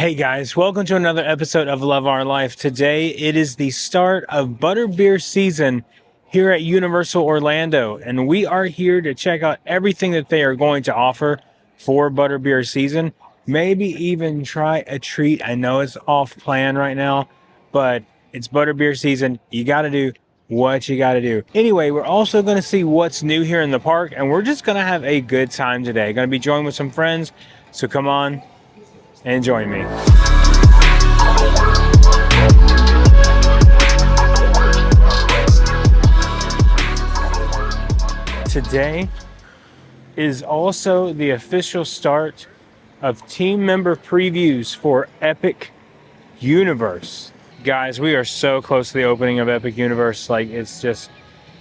Hey guys, welcome to another episode of Love Our Life. Today it is the start of Butterbeer season here at Universal Orlando, and we are here to check out everything that they are going to offer for Butterbeer season. Maybe even try a treat. I know it's off plan right now, but it's Butterbeer season. You got to do what you got to do. Anyway, we're also going to see what's new here in the park, and we're just going to have a good time today. Going to be joined with some friends, so come on and join me. Today is also the official start of team member previews for Epic Universe. Guys, we are so close to the opening of Epic Universe. Like, it's just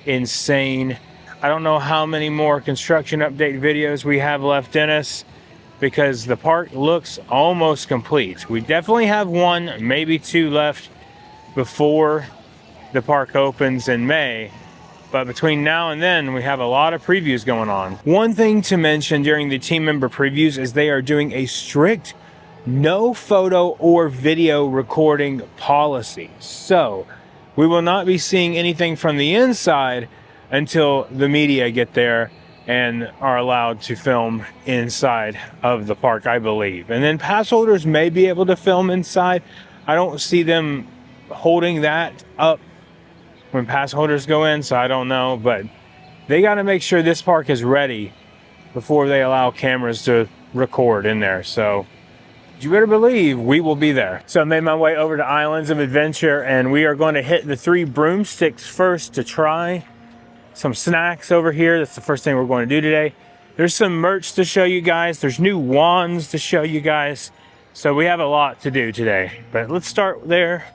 insane. I don't know how many more construction update videos we have left in us, because the park looks almost complete. We definitely have one, maybe two left before the park opens in May. But between now and then, we have a lot of previews going on. One thing to mention during the team member previews is they are doing a strict no photo or video recording policy. So we will not be seeing anything from the inside until the media get there and are allowed to film inside of the park, I believe. And then pass holders may be able to film inside. I don't see them holding that up when pass holders go in, so I don't know. But they got to make sure this park is ready before they allow cameras to record in there. So you better believe we will be there. So I made my way over to Islands of Adventure, and we are going to hit the 3 broomsticks first to try some snacks over here. That's the first thing we're going to do today. There's some merch to show you guys. There's new wands to show you guys. So we have a lot to do today, but let's start there.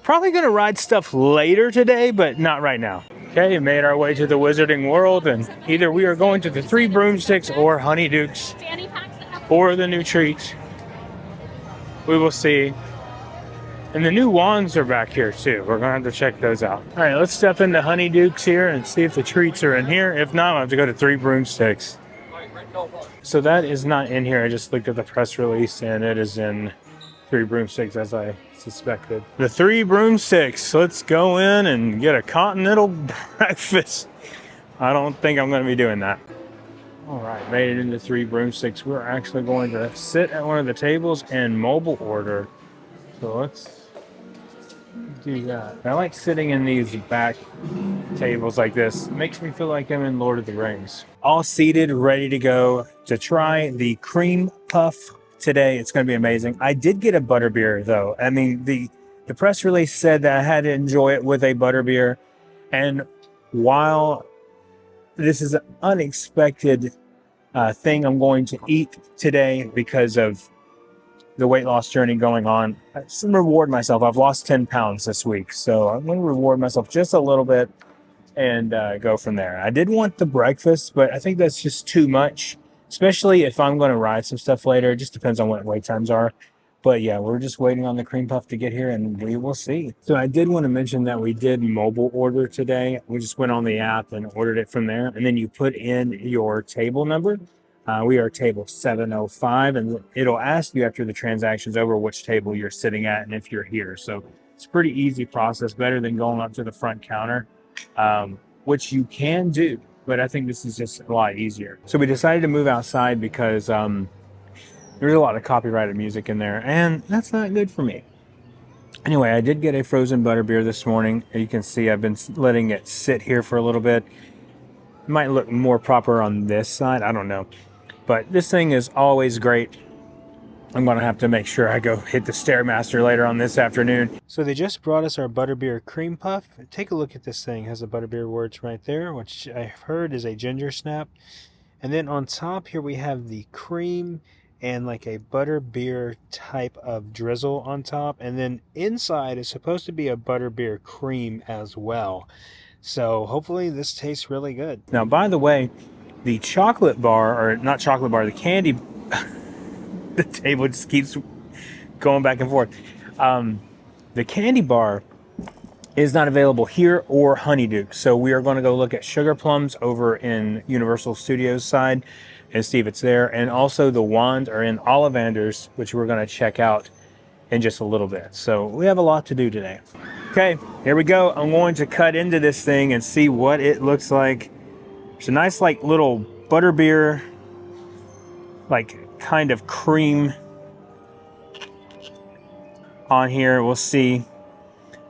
Probably gonna ride stuff later today, but not right now. Okay, made our way to the Wizarding World, and either we are going to the 3 broomsticks or Honeydukes or the new treats. We will see. And the new wands are back here too. We're gonna have to check those out. All right, let's step into Honeydukes here and see if the treats are in here. If not, I'll have to go to 3 broomsticks. So that is not in here. I just looked at the press release and it is in 3 broomsticks as I suspected. The 3 broomsticks. Let's go in and get a continental breakfast. I don't think I'm gonna be doing that. All right, made it into 3 broomsticks. We're actually going to sit at one of the tables and mobile order. So let's do that. I like sitting in these back tables like this. It makes me feel like I'm in Lord of the Rings. All seated, ready to go to try the cream puff today. It's going to be amazing. I did get a butterbeer though. I mean, the press release said that I had to enjoy it with a butterbeer. And while this is an unexpected thing I'm going to eat today because of the weight loss journey going on, I just reward myself. I've lost 10 pounds this week, so I'm going to reward myself just a little bit and go from there. I did want the breakfast, but I think that's just too much, especially if I'm going to ride some stuff later. It just depends on what wait times are. But yeah, we're just waiting on the cream puff to get here, and we will see. So I did want to mention that we did mobile order today. We just went on the app and ordered it from there, and then you put in your table number. We are table 705, and it'll ask you after the transaction's over which table you're sitting at and if you're here. So it's a pretty easy process, better than going up to the front counter, which you can do, but I think this is just a lot easier. So we decided to move outside because there's a lot of copyrighted music in there, and that's not good for me. Anyway, I did get a frozen butterbeer this morning. You can see I've been letting it sit here for a little bit. It might look more proper on this side, I don't know. But this thing is always great. I'm going to have to make sure I go hit the Stairmaster later on this afternoon. So they just brought us our Butterbeer Cream Puff. Take a look at this thing. It has the Butterbeer words right there, which I've heard is a ginger snap. And then on top here we have the cream and like a Butterbeer type of drizzle on top. And then inside is supposed to be a Butterbeer cream as well. So hopefully this tastes really good. Now, by the way, the chocolate bar, or not chocolate bar, the candy, the table just keeps going back and forth. The candy bar is not available here or Honeyduke. So we are going to go look at Sugar Plums over in Universal Studios side. and see if it's there. And also the wands are in Ollivanders, which we're going to check out in just a little bit. So we have a lot to do today. Okay, here we go. I'm going to cut into this thing and see what it looks like. It's a nice like little butterbeer, like kind of cream on here. We'll see.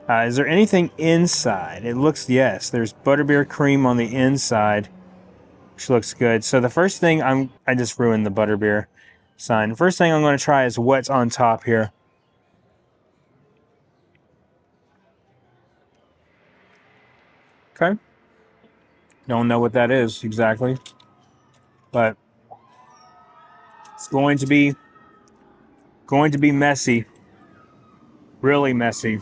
Is there anything inside? It looks, yes, there's butterbeer cream on the inside, which looks good. So the first thing I just ruined the butterbeer sign. First thing I'm going to try is what's on top here. Okay. Don't know what that is exactly, but it's going to be messy, really messy.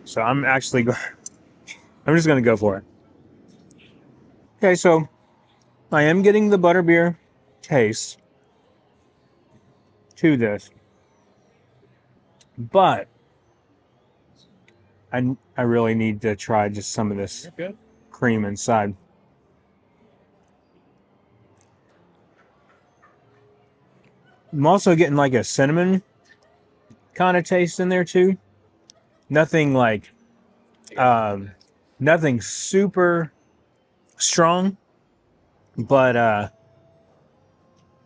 So I'm just going to go for it. Okay, so I am getting the butterbeer taste to this, but I really need to try just some of this cream inside. I'm also getting like a cinnamon kind of taste in there too. Nothing like, nothing super strong, but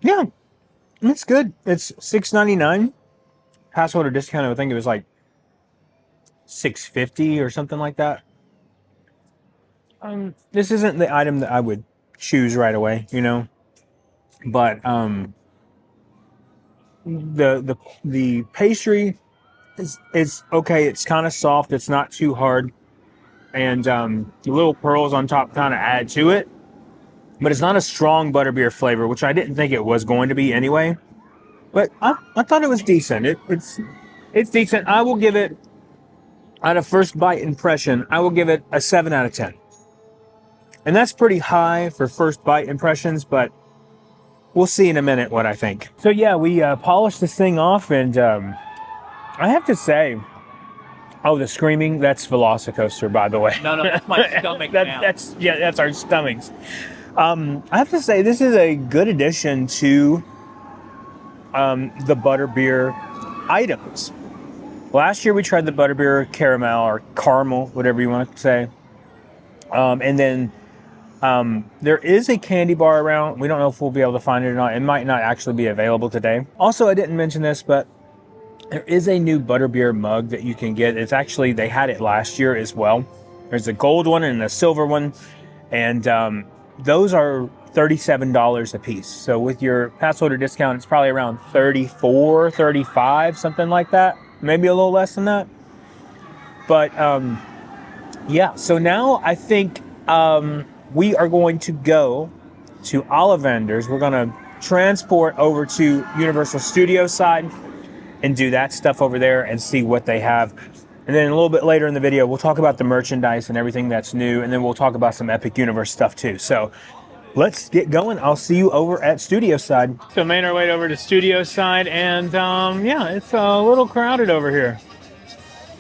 yeah, it's good. It's $6.99. Passholder discount, I think it was like $6.50 or something like that. This isn't the item that I would choose right away, you know, but the pastry is okay. It's kind of soft. It's not too hard, and the little pearls on top kind of add to it. But it's not a strong butterbeer flavor, which I didn't think it was going to be anyway. But I thought it was decent. It's decent. I will give it, out of first bite impression, I will give it a 7 out of 10. And that's pretty high for first bite impressions, but we'll see in a minute what I think. So yeah, we polished this thing off, and I have to say, oh, the screaming, that's Velocicoaster, by the way. No, that's my stomach now. That's our stomachs. I have to say, this is a good addition to the butterbeer items. Last year we tried the butterbeer caramel or caramel, whatever you want to say. And then there is a candy bar around. We don't know if we'll be able to find it or not. It might not actually be available today. Also, I didn't mention this, but there is a new butterbeer mug that you can get. It's actually, they had it last year as well. There's a gold one and a silver one. And those are $37 a piece. So with your pass holder discount, it's probably around $34, $35, something like that. Maybe a little less than that. But yeah, so now I think we are going to go to Ollivanders. We're going to transport over to Universal Studios side and do that stuff over there and see what they have. And then a little bit later in the video, we'll talk about the merchandise and everything that's new, and then we'll talk about some Epic Universe stuff too. So let's get going. I'll see you over at Studio side. So made our way over to Studio side, and yeah, it's a little crowded over here.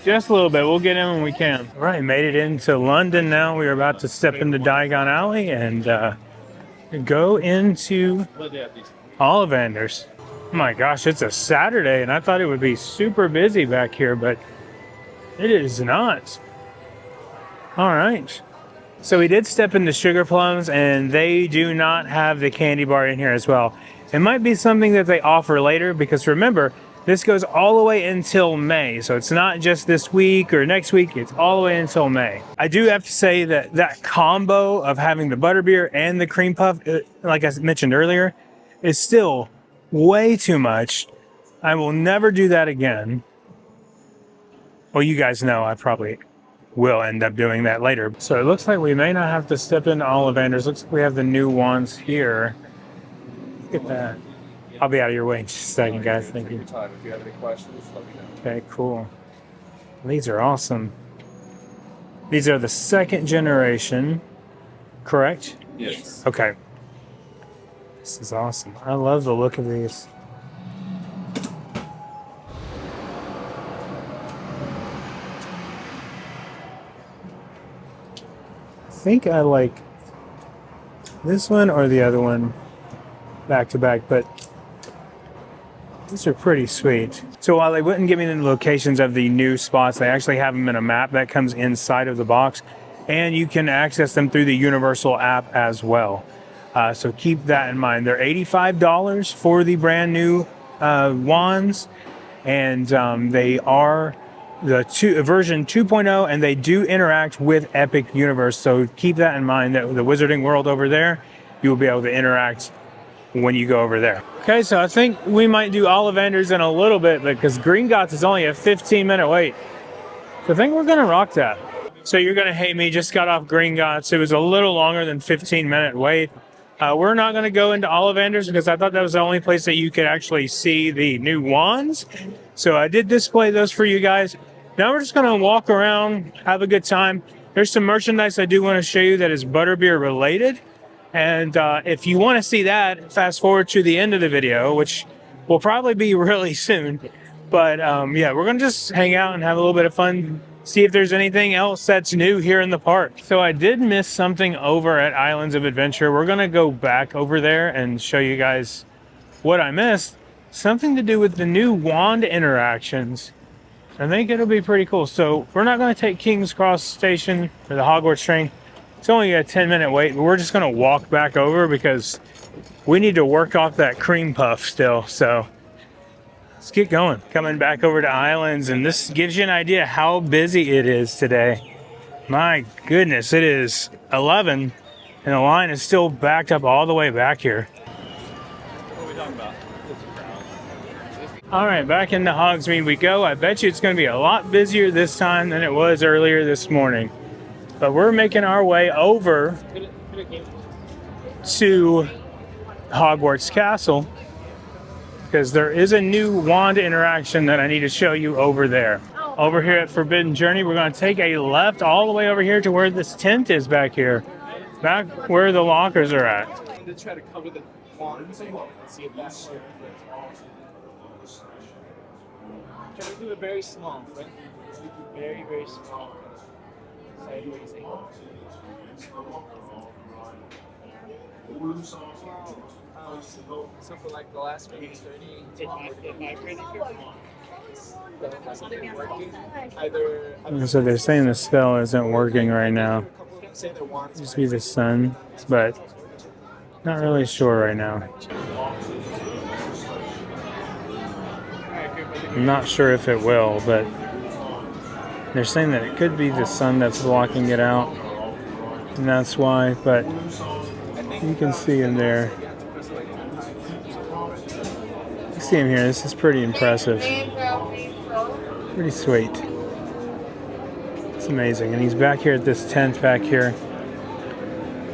Just a little bit. We'll get in when we can. All right, made it into London now. We are about to step into Diagon Alley and go into Ollivanders. Oh my gosh, it's a Saturday, and I thought it would be super busy back here, but it is not. All right. So we did step into Sugar Plums, and they do not have the candy bar in here as well. It might be something that they offer later, because remember, this goes all the way until May. So it's not just this week or next week, it's all the way until May. I do have to say that that combo of having the butterbeer and the cream puff, like I mentioned earlier, is still way too much. I will never do that again. Well, you guys know I probably will end up doing that later. So it looks like we may not have to step into Ollivanders. Looks like we have the new ones here. Look at that. I'll be out of your way in just a second, guys. Thank you. If you have any questions, let me know. Okay, cool. These are awesome. These are the second generation, correct? Yes. Okay. This is awesome. I love the look of these. I think I like this one or the other one back to back, but these are pretty sweet. So while they wouldn't give me the locations of the new spots, they actually have them in a map that comes inside of the box, and you can access them through the Universal app as well. So keep that in mind. They're $85 for the brand new wands, and they are the version 2.0, and they do interact with Epic Universe. So keep that in mind, that the Wizarding World over there, you will be able to interact when you go over there. Okay, so I think we might do Ollivanders in a little bit, because Gringotts is only a 15-minute wait. So I think we're gonna rock that. So you're gonna hate me, just got off Gringotts. It was a little longer than 15-minute wait. We're not gonna go into Ollivanders because I thought that was the only place that you could actually see the new wands. So I did display those for you guys. Now we're just gonna walk around, have a good time. There's some merchandise I do wanna show you that is Butterbeer related. And if you want to see that, fast forward to the end of the video, which will probably be really soon. But yeah, we're going to just hang out and have a little bit of fun, see if there's anything else that's new here in the park. So I did miss something over at Islands of Adventure. We're going to go back over there and show you guys what I missed. Something to do with the new wand interactions. I think it'll be pretty cool. So we're not going to take King's Cross Station or the Hogwarts train. It's only a 10-minute wait, but we're just going to walk back over because we need to work off that cream puff still. So let's get going. Coming back over to Islands, and this gives you an idea how busy it is today. My goodness, it is 11, and the line is still backed up all the way back here. What are we talking about? All right, back into Hogsmeade we go. I bet you it's going to be a lot busier this time than it was earlier this morning. But we're making our way over to Hogwarts Castle because there is a new wand interaction that I need to show you over there. Over here at Forbidden Journey, we're going to take a left all the way over here to where this tent is back here. Back where the lockers are at. To try to cover the wands and see if that's Can we do it very small, right? Very, very small. Sideways angle. So for like the last maybe 30, so they're saying the spell isn't working right now. Just be the sun, but not really sure right now. I'm not sure if it will, but they're saying that it could be the sun that's blocking it out, and that's why, but you can see him there. You see him here. This is pretty impressive. Pretty sweet. It's amazing. And he's back here at this tent back here.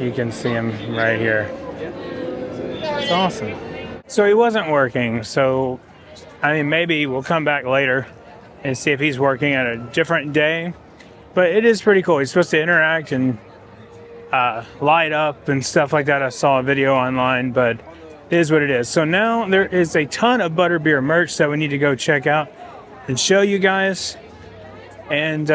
You can see him right here. It's awesome. So he wasn't working, so I mean, maybe we'll come back later and see if he's working at a different day. But it is pretty cool. He's supposed to interact and light up and stuff like that. I saw a video online, but it is what it is. So now there is a ton of Butterbeer merch that we need to go check out and show you guys. And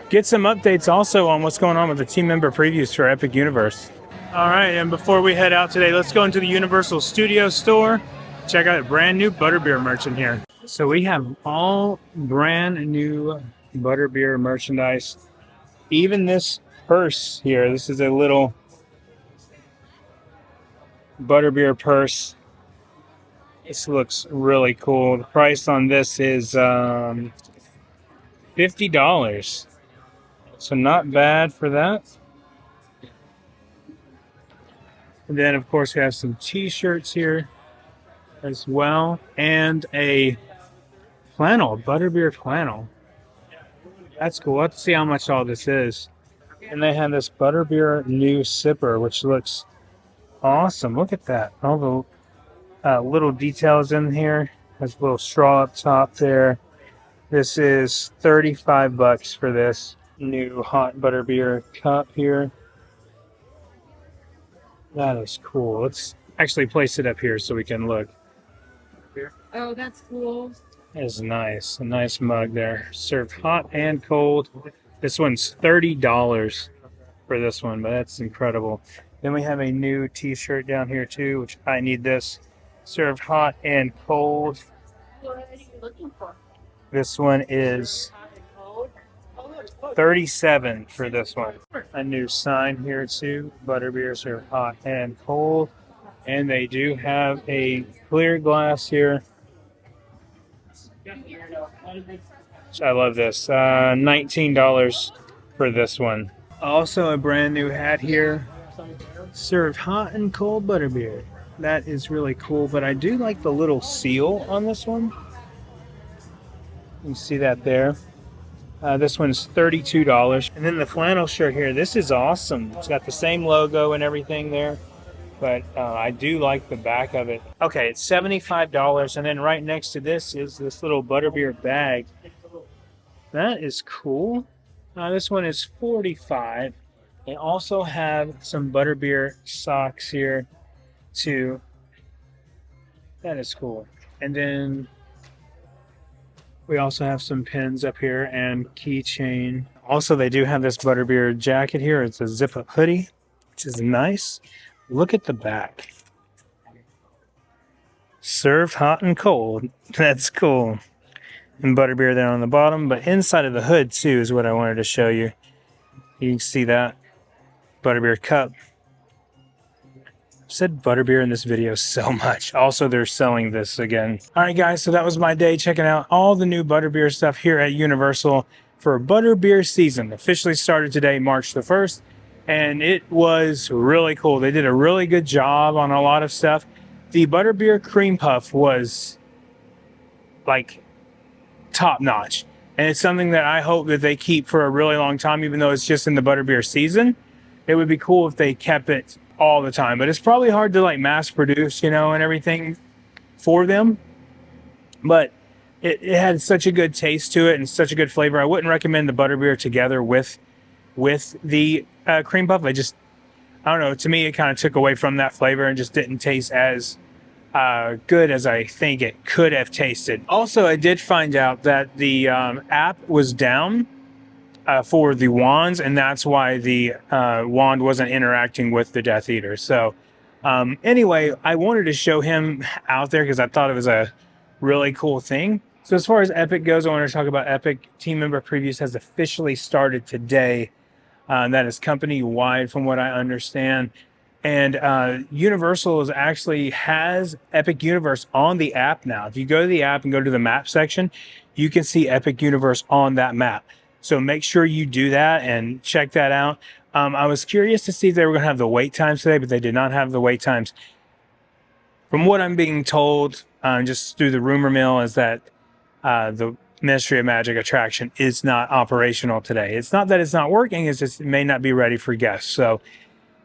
get some updates also on what's going on with the team member previews for Epic Universe. All right, and before we head out today, let's go into the Universal Studio store. Check out a brand new Butterbeer merch in here. So we have all brand new Butterbeer merchandise. Even this purse here. This is a little Butterbeer purse. This looks really cool. The price on this is $50. So not bad for that. And then of course we have some t-shirts here as well, and a flannel, Butterbeer flannel. That's cool. Let's see how much all this is. And they have this Butterbeer new sipper, which looks awesome. Look at that. All the little details in here. There's a little straw up top there. This is $35 for this new hot Butterbeer cup here. That is cool. Let's actually place it up here so we can look. Oh, that's cool. That is nice. A nice mug there. Served hot and cold. This one's $30 for this one, but that's incredible. Then we have a new t-shirt down here too, which I need this. Served hot and cold. What are you looking for? This one is 37 for this one. A new sign here too. Butterbeer served hot and cold. And they do have a clear glass here. I love this. $19 for this one. Also a brand new hat here. Served hot and cold butterbeer. That is really cool, but I do like the little seal on this one. You can see that there. This one's $32. And then the flannel shirt here, this is awesome. It's got the same logo and everything there, but I do like the back of it. Okay, it's $75, and then right next to this is this little butterbeer bag. That is cool. This one is $45. They also have some butterbeer socks here too. That is cool. And then we also have some pins up here and keychain. Also, they do have this butterbeer jacket here. It's a zip-up hoodie, which is nice. Look at the back. Served hot and cold. That's cool. And butterbeer there on the bottom, but inside of the hood too is what I wanted to show you. You can see that butterbeer cup. I've said butterbeer in this video so much. Also, they're selling this again. All right, guys, so that was my day checking out all the new butterbeer stuff here at Universal for butterbeer season. Officially started today, March the 1st, and it was really cool. They did a really good job on a lot of stuff. The butterbeer cream puff was like top notch, and it's something that I hope that they keep for a really long time, even though it's just in the butterbeer season. It would be cool if they kept it all the time, but it's probably hard to like mass produce, you know, and everything for them. But it had such a good taste to it and such a good flavor. I wouldn't recommend the butterbeer together with the cream puff. I don't know. To me, it kind of took away from that flavor and just didn't taste as good as I think it could have tasted. Also, I did find out that the app was down for the wands, and that's why the wand wasn't interacting with the Death Eater. So anyway, I wanted to show him out there because I thought it was a really cool thing. So as far as Epic goes, I want to talk about Epic. Team member previews has officially started today. That is company-wide from what I understand. And Universal actually has Epic Universe on the app now. If you go to the app and go to the map section, you can see Epic Universe on that map. So make sure you do that and check that out. I was curious to see if they were going to have the wait times today, but they did not have the wait times. From what I'm being told, just through the rumor mill, is that the Ministry of Magic attraction is not operational today. It's not that it's not working, it's just it may not be ready for guests. So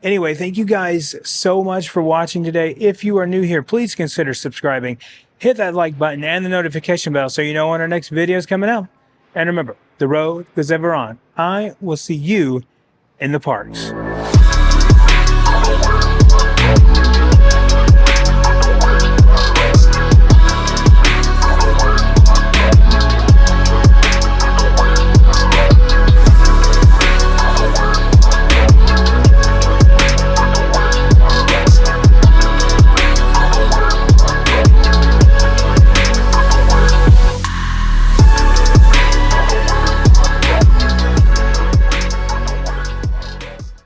anyway, thank you guys so much for watching today. If you are new here, please consider subscribing. Hit that like button and the notification bell so you know when our next video is coming out. And remember, the road goes ever on. I will see you in the parks.